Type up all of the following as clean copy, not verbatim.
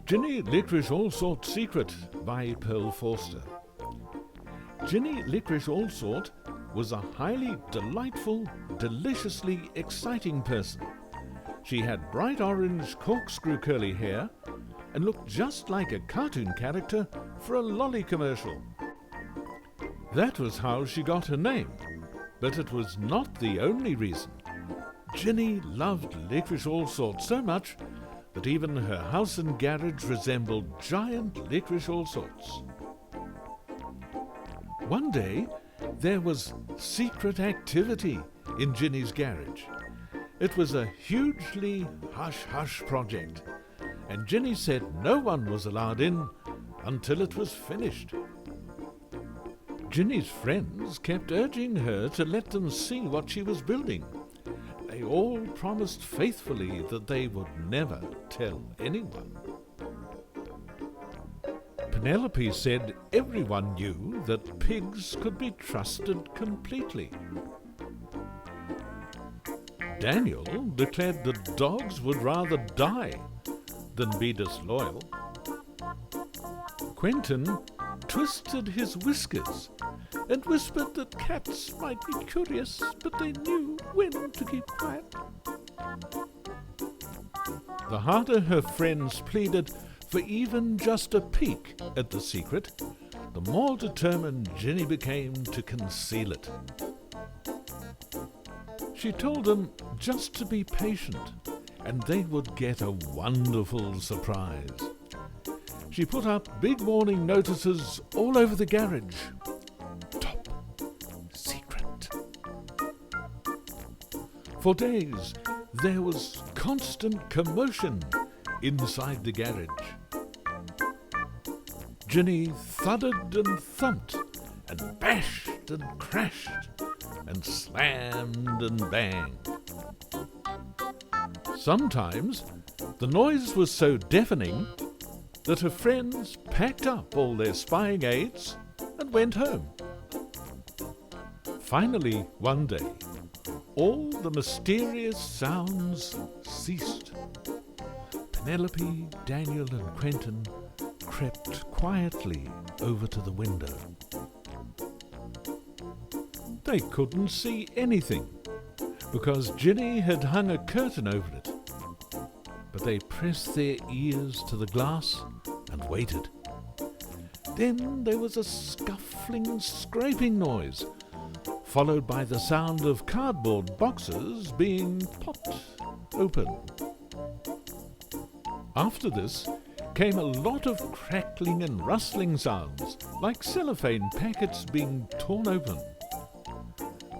Ginny Licorice Allsort's Secret by Pearl Forster. Ginny Licorice Allsort was a highly delightful, deliciously exciting person. She had bright orange corkscrew curly hair and looked just like a cartoon character for a lolly commercial. That was how she got her name, but it was not the only reason. Ginny loved Licorice Allsort so much that even her house and garage resembled giant licorice allsorts. One day, there was secret activity in Ginny's garage. It was a hugely hush-hush project, and Ginny said no one was allowed in until it was finished. Ginny's friends kept urging her to let them see what she was building. They all promised faithfully that they would never tell anyone. Penelope said everyone knew that pigs could be trusted completely. Daniel declared that dogs would rather die than be disloyal. Quentin twisted his whiskers and whispered that cats might be curious, but they knew when to keep quiet. The harder her friends pleaded for even just a peek at the secret, the more determined Ginny became to conceal it. She told them just to be patient, and they would get a wonderful surprise. She put up big warning notices all over the garage. Top secret. For days, there was constant commotion inside the garage. Ginny thudded and thumped and bashed and crashed and slammed and banged. Sometimes the noise was so deafening that her friends packed up all their spying aids and went home. Finally, one day, all the mysterious sounds ceased. Penelope, Daniel, and Quentin crept quietly over to the window. They couldn't see anything because Ginny had hung a curtain over it. But they pressed their ears to the glass and waited. Then there was a scuffling, scraping noise, followed by the sound of cardboard boxes being popped open. After this came a lot of crackling and rustling sounds, like cellophane packets being torn open.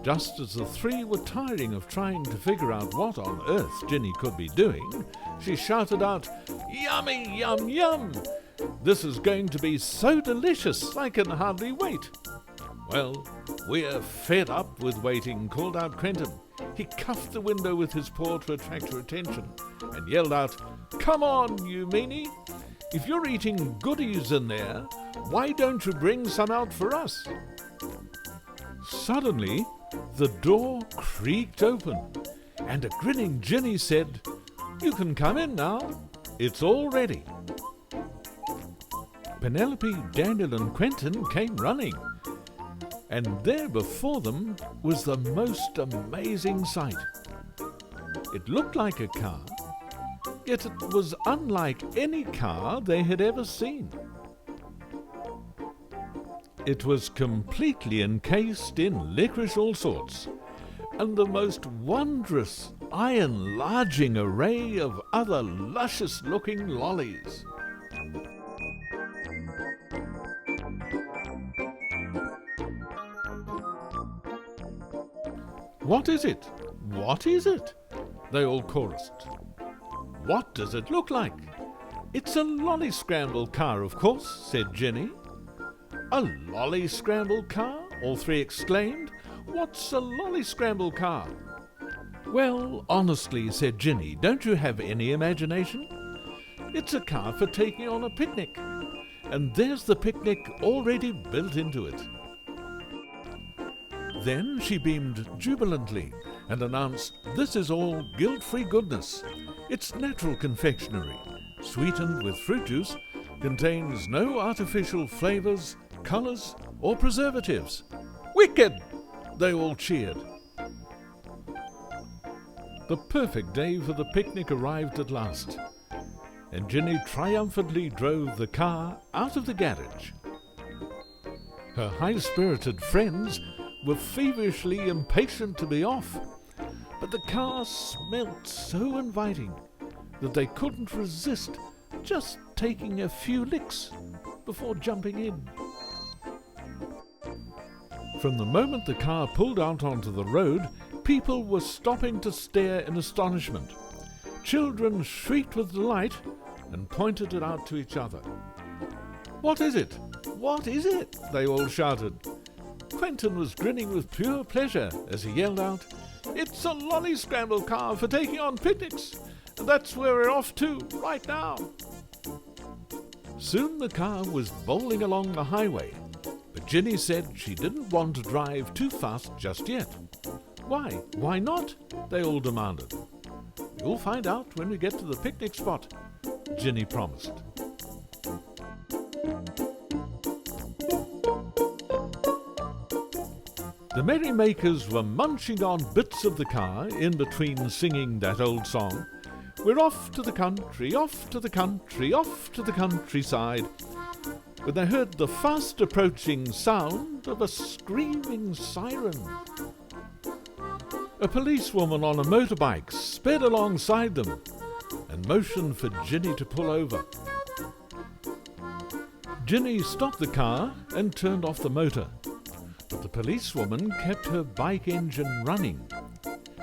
Just as the three were tiring of trying to figure out what on earth Ginny could be doing, she shouted out, "Yummy, yum, yum! This is going to be so delicious, I can hardly wait." "Well, we're fed up with waiting," called out Quentin. He cuffed the window with his paw to attract her attention and yelled out, "Come on, you meanie! If you're eating goodies in there, why don't you bring some out for us?" Suddenly, the door creaked open, and a grinning Ginny said, "You can come in now. It's all ready." Penelope, Daniel, and Quentin came running, and there before them was the most amazing sight. It looked like a car, yet it was unlike any car they had ever seen. It was completely encased in licorice allsorts, and the most wondrous, eye-enlarging array of other luscious-looking lollies. "What is it? What is it?" they all chorused. "What does it look like?" "It's a lolly scramble car, of course," said Ginny. "A lolly scramble car?" all three exclaimed. "What's a lolly scramble car?" "Well, honestly," said Ginny, "don't you have any imagination? It's a car for taking on a picnic, and there's the picnic already built into it." Then she beamed jubilantly and announced, "This is all guilt-free goodness. It's natural confectionery, sweetened with fruit juice, contains no artificial flavours, colours or preservatives. Wicked! They all cheered. The perfect day for the picnic arrived at last, and Ginny triumphantly drove the car out of the garage. Her high-spirited friends were feverishly impatient to be off, but the car smelt so inviting that they couldn't resist just taking a few licks before jumping in. From the moment the car pulled out onto the road, people were stopping to stare in astonishment. Children shrieked with delight and pointed it out to each other. "What is it? What is it?" they all shouted. Quentin was grinning with pure pleasure as he yelled out, "It's a lolly scramble car for taking on picnics, and that's where we're off to right now." Soon the car was bowling along the highway, but Ginny said she didn't want to drive too fast just yet. "Why? Why not?" they all demanded. "You'll find out when we get to the picnic spot," Ginny promised. The merrymakers were munching on bits of the car in between singing that old song, "We're off to the country, off to the country, off to the countryside," when they heard the fast approaching sound of a screaming siren. A policewoman on a motorbike sped alongside them and motioned for Ginny to pull over. Ginny stopped the car and turned off the motor, but the policewoman kept her bike engine running.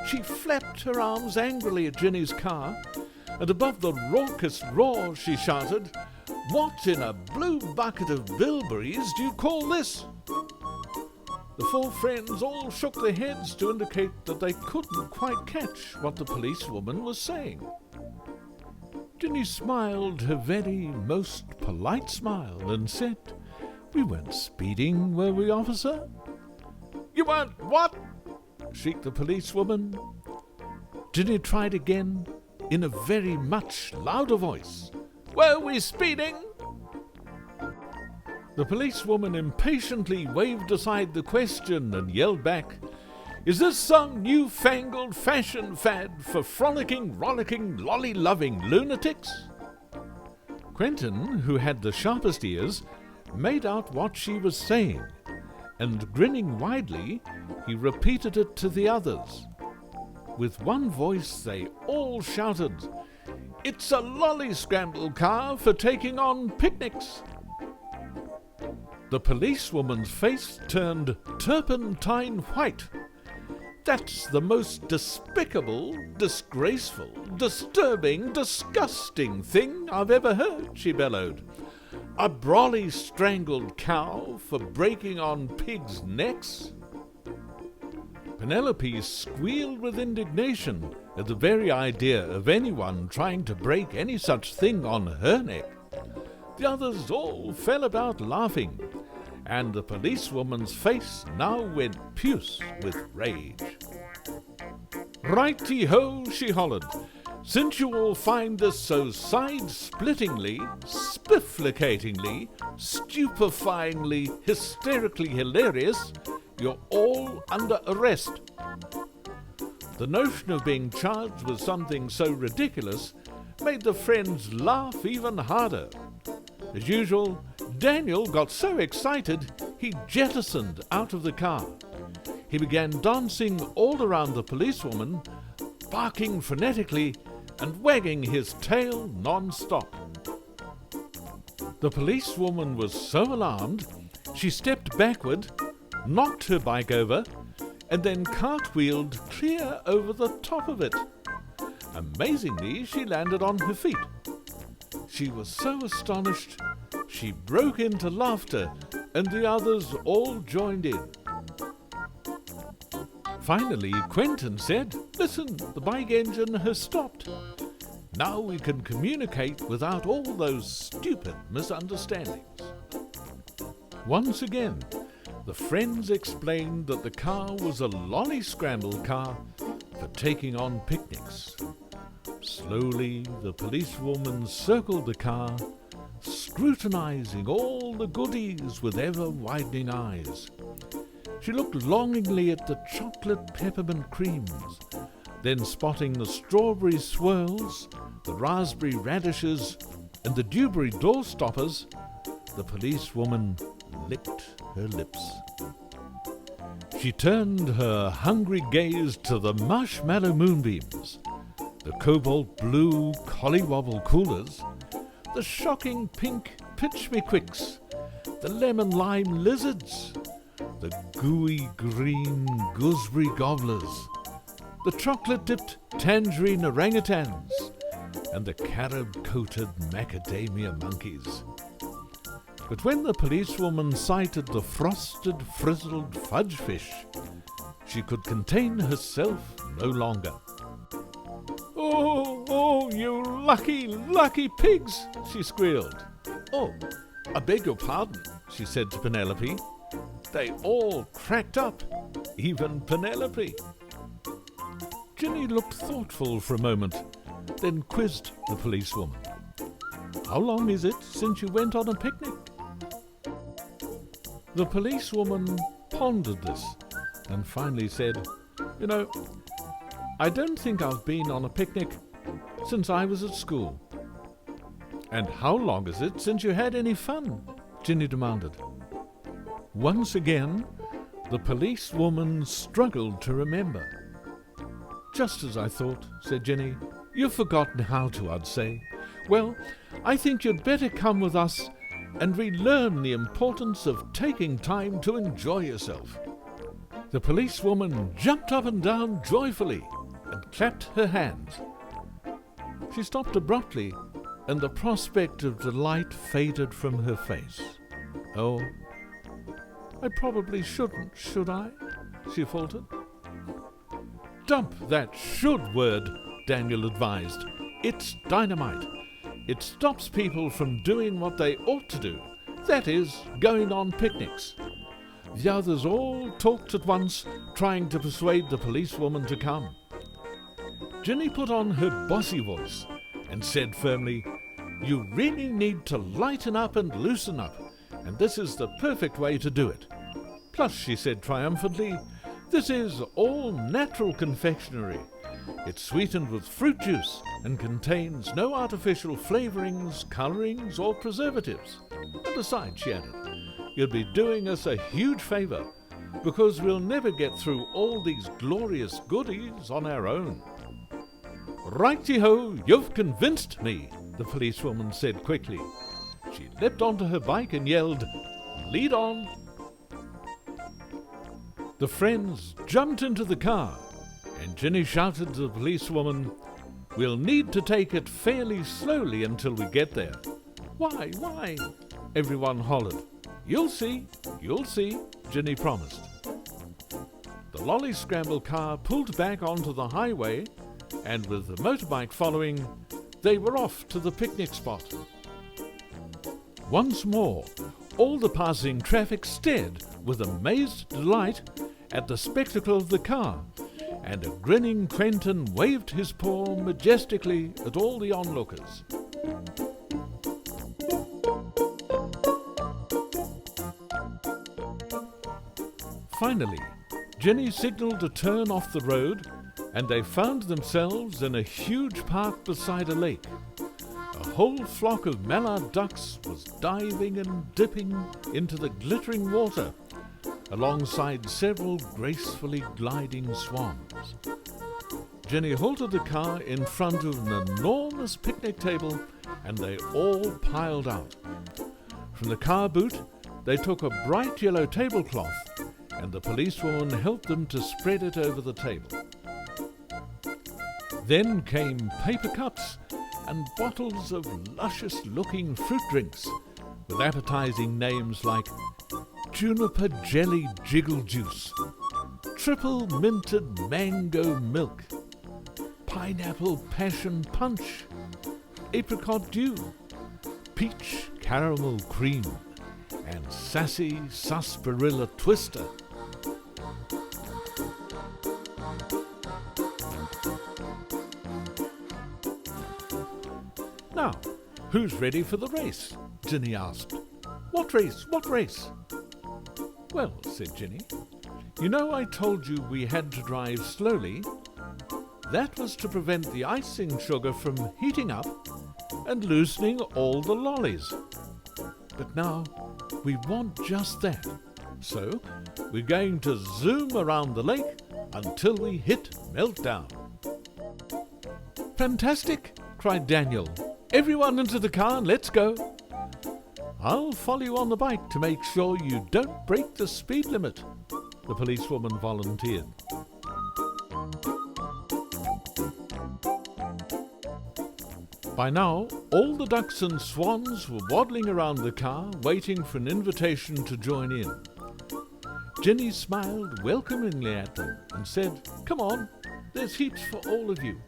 She flapped her arms angrily at Ginny's car, and above the raucous roar she shouted, "What in a blue bucket of bilberries do you call this?" The four friends all shook their heads to indicate that they couldn't quite catch what the policewoman was saying. Ginny smiled her very most polite smile and said, "We weren't speeding, were we, officer?" "You weren't what?" shrieked the policewoman. Ginny tried again in a very much louder voice. "Were we speeding?" The policewoman impatiently waved aside the question and yelled back, "Is this some newfangled fashion fad for frolicking, rollicking, lolly-loving lunatics?" Quentin, who had the sharpest ears, made out what she was saying, and grinning widely, he repeated it to the others. With one voice they all shouted, "It's a lolly scramble car for taking on picnics." The policewoman's face turned turpentine white. "That's the most despicable, disgraceful, disturbing, disgusting thing I've ever heard," she bellowed. "A brolly strangled cow for breaking on pigs' necks?" Penelope squealed with indignation at the very idea of anyone trying to break any such thing on her neck. The others all fell about laughing, and the policewoman's face now went puce with rage. "Righty-ho," she hollered. "Since you all find this so side-splittingly, spifflicatingly, stupefyingly, hysterically hilarious, you're all under arrest." The notion of being charged with something so ridiculous made the friends laugh even harder. As usual, Daniel got so excited he jettisoned out of the car. He began dancing all around the policewoman, barking frenetically and wagging his tail non-stop. The policewoman was so alarmed, she stepped backward, knocked her bike over, and then cartwheeled clear over the top of it. Amazingly, she landed on her feet. She was so astonished, she broke into laughter, and the others all joined in. Finally, Quentin said, "Listen, the bike engine has stopped. Now we can communicate without all those stupid misunderstandings." Once again, the friends explained that the car was a lolly scramble car for taking on picnics. Slowly, the policewoman circled the car, scrutinizing all the goodies with ever-widening eyes. She looked longingly at the chocolate peppermint creams, then spotting the strawberry swirls, the raspberry radishes, and the dewberry doorstoppers, the policewoman licked her lips. She turned her hungry gaze to the marshmallow moonbeams, the cobalt-blue collywobbles-coolers, the shocking pink pitch-me-quicks, the lemon-lime lizards, the gooey green gooseberry gobblers, the chocolate-dipped tangerine orangutans, and the carob-coated macadamia monkeys. But when the policewoman sighted the frosted, frizzled fudge-fish, she could contain herself no longer. Oh, you lucky, lucky pigs, she squealed. Oh, I beg your pardon, she said to Penelope. They all cracked up, even Penelope. Ginny looked thoughtful for a moment, then quizzed the policewoman. How long is it since you went on a picnic? The policewoman pondered this and finally said, You know, I don't think I've been on a picnic since I was at school. And how long is it since you had any fun? Ginny demanded. Once again, the policewoman struggled to remember. Just as I thought, said Ginny. You've forgotten how to, I'd say. Well, I think you'd better come with us and relearn the importance of taking time to enjoy yourself. The policewoman jumped up and down joyfully and clapped her hands. She stopped abruptly, and the prospect of delight faded from her face. Oh, I probably shouldn't, should I? She faltered. Dump that should word, Daniel advised. It's dynamite. It stops people from doing what they ought to do, that is, going on picnics. The others all talked at once, trying to persuade the policewoman to come. Ginny put on her bossy voice and said firmly, You really need to lighten up and loosen up, and this is the perfect way to do it. Plus, she said triumphantly, this is all natural confectionery. It's sweetened with fruit juice and contains no artificial flavorings, colorings, or preservatives. And besides, she added, you'll be doing us a huge favor, because we'll never get through all these glorious goodies on our own. Righty-ho, you've convinced me, the policewoman said quickly. She leapt onto her bike and yelled, Lead on! The friends jumped into the car, and Ginny shouted to the policewoman, We'll need to take it fairly slowly until we get there. Why? Everyone hollered. You'll see, Ginny promised. The lolly scramble car pulled back onto the highway, and with the motorbike following, they were off to the picnic spot. Once more, all the passing traffic stared with amazed delight at the spectacle of the car, and a grinning Quentin waved his paw majestically at all the onlookers. Finally, Ginny signaled to turn off the road, and they found themselves in a huge park beside a lake. A whole flock of mallard ducks was diving and dipping into the glittering water, alongside several gracefully gliding swans. Ginny halted the car in front of an enormous picnic table, and they all piled out. From the car boot, they took a bright yellow tablecloth, and the policewoman helped them to spread it over the table. Then came paper cups and bottles of luscious-looking fruit drinks, with appetizing names like Juniper Jelly Jiggle Juice, Triple Minted Mango Milk, Pineapple Passion Punch, Apricot Dew, Peach Caramel Cream, and Sassy Sarsaparilla Twister. Now, who's ready for the race? Ginny asked. What race? What race? Well, said Ginny, you know I told you we had to drive slowly. That was to prevent the icing sugar from heating up and loosening all the lollies. But now we want just that. So we're going to zoom around the lake until we hit meltdown. Fantastic, cried Daniel. Everyone into the car and let's go. I'll follow you on the bike to make sure you don't break the speed limit, the policewoman volunteered. By now, all the ducks and swans were waddling around the car, waiting for an invitation to join in. Ginny smiled welcomingly at them and said, "Come on, there's heaps for all of you."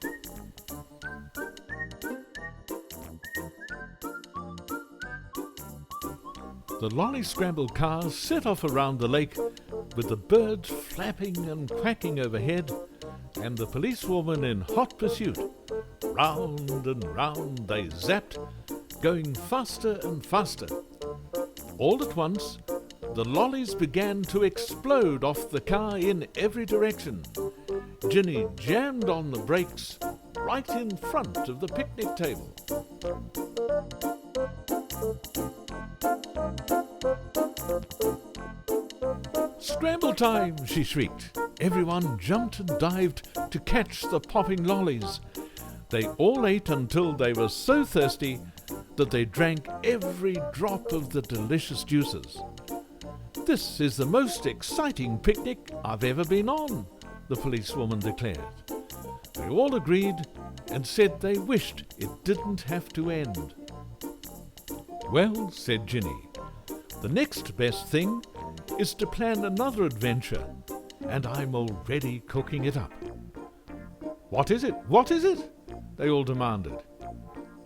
The lolly-scrambled cars set off around the lake with the birds flapping and quacking overhead and the policewoman in hot pursuit. Round and round they zapped, going faster and faster. All at once, the lollies began to explode off the car in every direction. Ginny jammed on the brakes right in front of the picnic table. "Scramble time!" she shrieked. Everyone jumped and dived to catch the popping lollies. They all ate until they were so thirsty that they drank every drop of the delicious juices. "This is the most exciting picnic I've ever been on," the policewoman declared. They all agreed and said they wished it didn't have to end. "Well," said Ginny, "the next best thing is to plan another adventure, and I'm already cooking it up." "What is it? What is it?" they all demanded.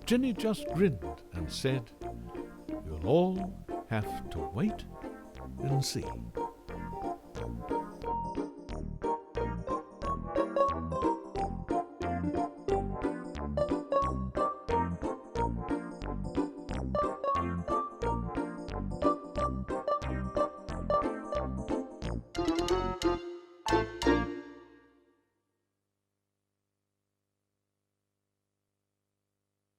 Ginny just grinned and said, "You'll all have to wait and see."